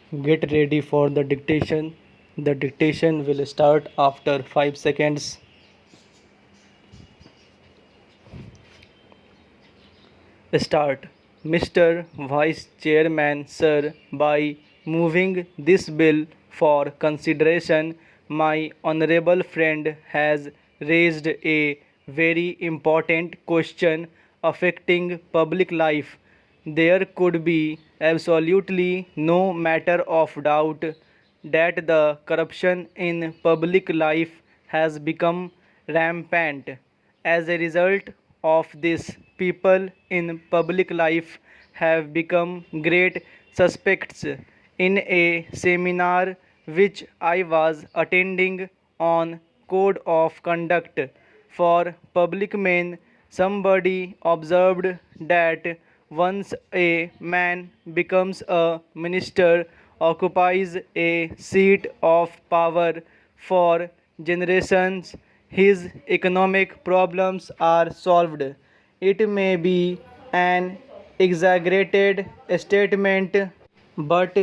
Get ready for the dictation. The dictation will start after 5 seconds. Start. Mr. Vice Chairman, sir, by moving this bill for consideration, my honorable friend has raised a very important question affecting public life. There could be absolutely no matter of doubt that the corruption in public life has become rampant. As a result of this, people in public life have become great suspects. In a seminar which I was attending on code of conduct for public men, somebody observed that once a man becomes a minister, occupies a seat of power for generations, his economic problems are solved. It may be an exaggerated statement, but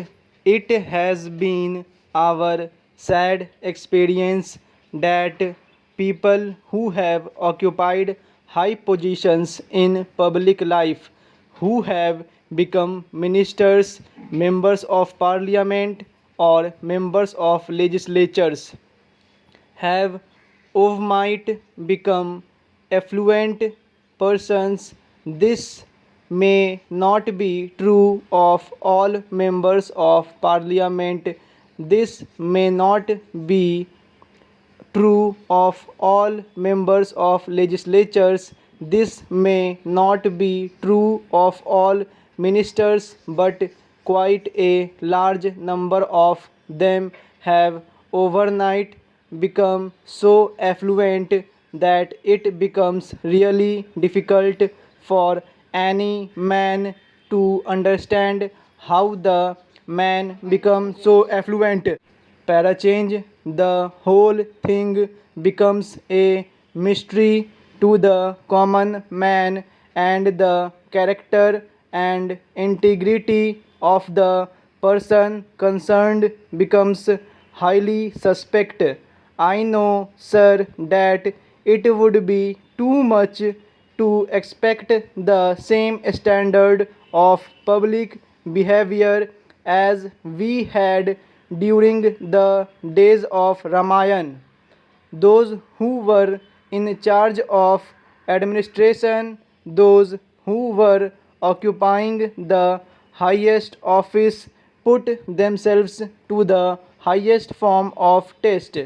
it has been our sad experience that people who have occupied high positions in public life, who have become ministers, members of parliament, or members of legislatures, have overnight become affluent persons. This may not be true of all members of parliament. This may not be true of all members of legislatures. This may not be true of all ministers, but quite a large number of them have overnight become so affluent that it becomes really difficult for any man to understand how the man becomes so affluent. Para change, the whole thing becomes a mystery to the common man, and the character and integrity of the person concerned becomes highly suspect. I know, sir, that it would be too much to expect the same standard of public behavior as we had during the days of Ramayan. Those who were in charge of administration, those who were occupying the highest office, put themselves to the highest form of test,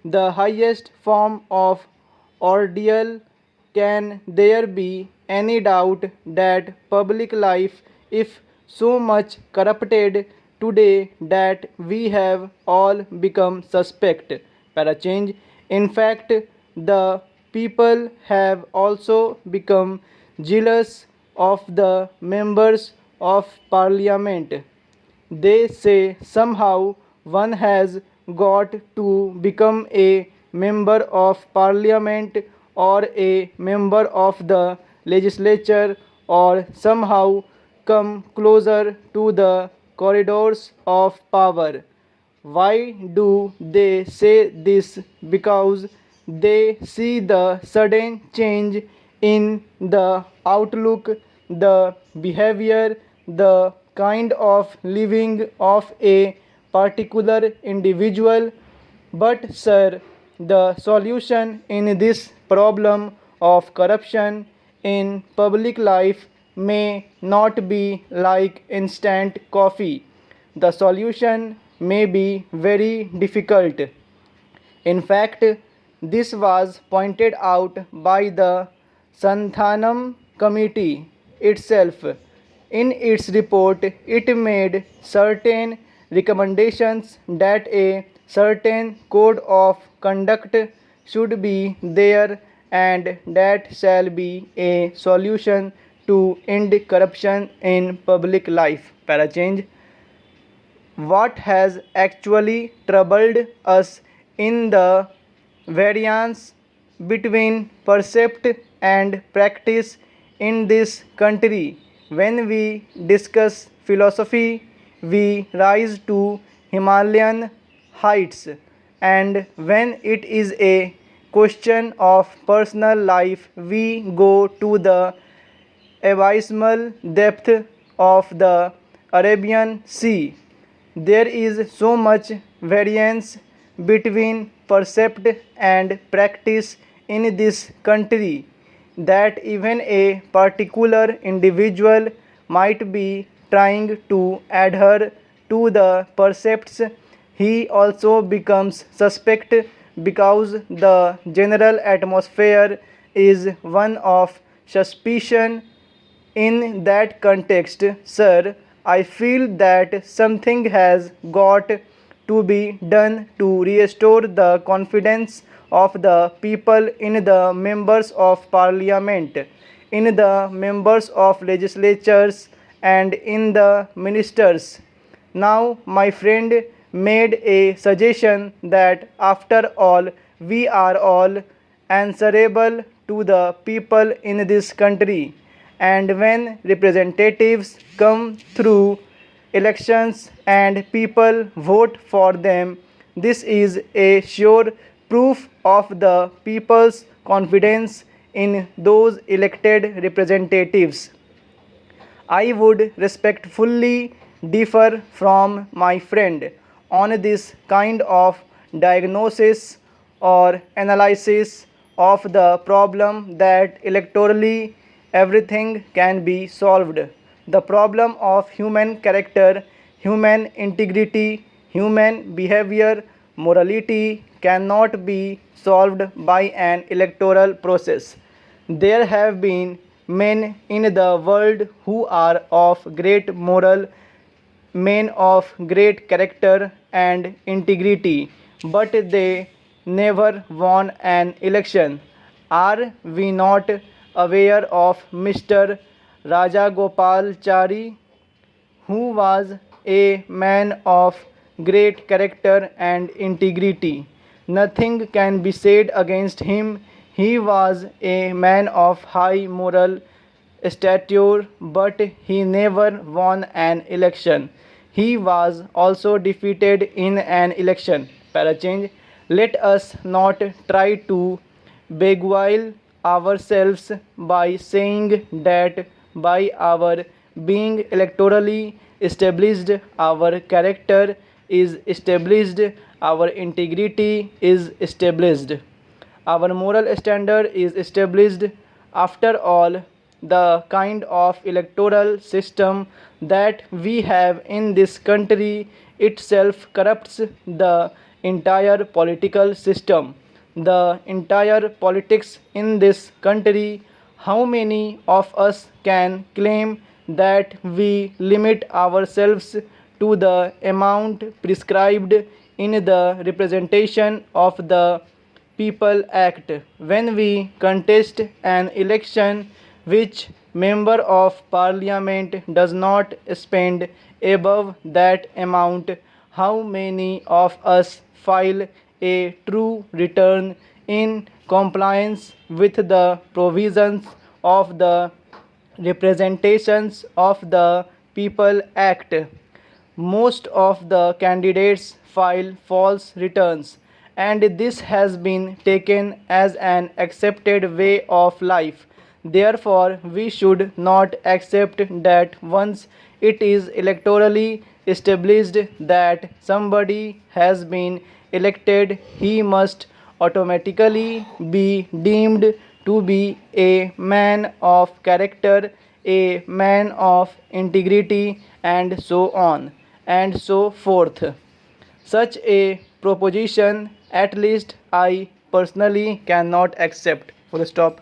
the highest form of ordeal. Can there be any doubt that public life is so much corrupted today that we have all become suspect? Para change. In fact, the people have also become jealous of the members of parliament. They say somehow one has got to become a member of parliament or a member of the legislature, or somehow come closer to the corridors of power. Why do they say this? Because they see the sudden change in the outlook, the behavior, the kind of living of a particular individual. But, sir, the solution in this problem of corruption in public life may not be like instant coffee. The solution may be very difficult. In fact, this was pointed out by the Santhanam committee itself. In its report, it made certain recommendations that a certain code of conduct should be there, and that shall be a solution to end corruption in public life. Para change. What has actually troubled us in the variance between percept and practice in this country when we discuss philosophy we rise to Himalayan heights, and when it is a question of personal life, we go to the abysmal depth of the Arabian Sea. There is so much variance between percept and practice in this country that even a particular individual might be trying to adhere to the precepts, he also becomes suspect because the general atmosphere is one of suspicion. In that context, sir, I feel that something has got to be done to restore the confidence of the people in the members of parliament, in the members of legislatures, and in the ministers. Now, my friend made a suggestion that after all, we are all answerable to the people in this country, and when representatives come through elections and people vote for them, this is a sure proof of the people's confidence in those elected representatives. I would respectfully differ from my friend on this kind of diagnosis or analysis of the problem that electorally everything can be solved. The problem of human character, human integrity, human behavior, morality cannot be solved by an electoral process. There have been men in the world who are of great moral, men of great character and integrity, but they never won an election. Are we not aware of Mr. Rajagopalachari, who was a man of great character and integrity? Nothing can be said against him. He was a man of high moral stature, but he never won an election. He was also defeated in an election. Parachange. Let us not try to beguile ourselves by saying that by our being electorally established, our character is established, our integrity is established, our moral standard is established. After all, the kind of electoral system that we have in this country itself corrupts the entire political system, the entire politics in this country. How many of us can claim that we limit ourselves to the amount prescribed in the Representation of the People Act when we contest an election? Which member of parliament does not spend above that amount? How many of us file a true return in compliance with the provisions of the Representations of the People Act? Most of the candidates file false returns, and this has been taken as an accepted way of life. Therefore, we should not accept that once it is electorally established that somebody has been elected, he must automatically be deemed to be a man of character, a man of integrity, and so on and so forth. Such a proposition, at least I personally cannot accept. Full stop.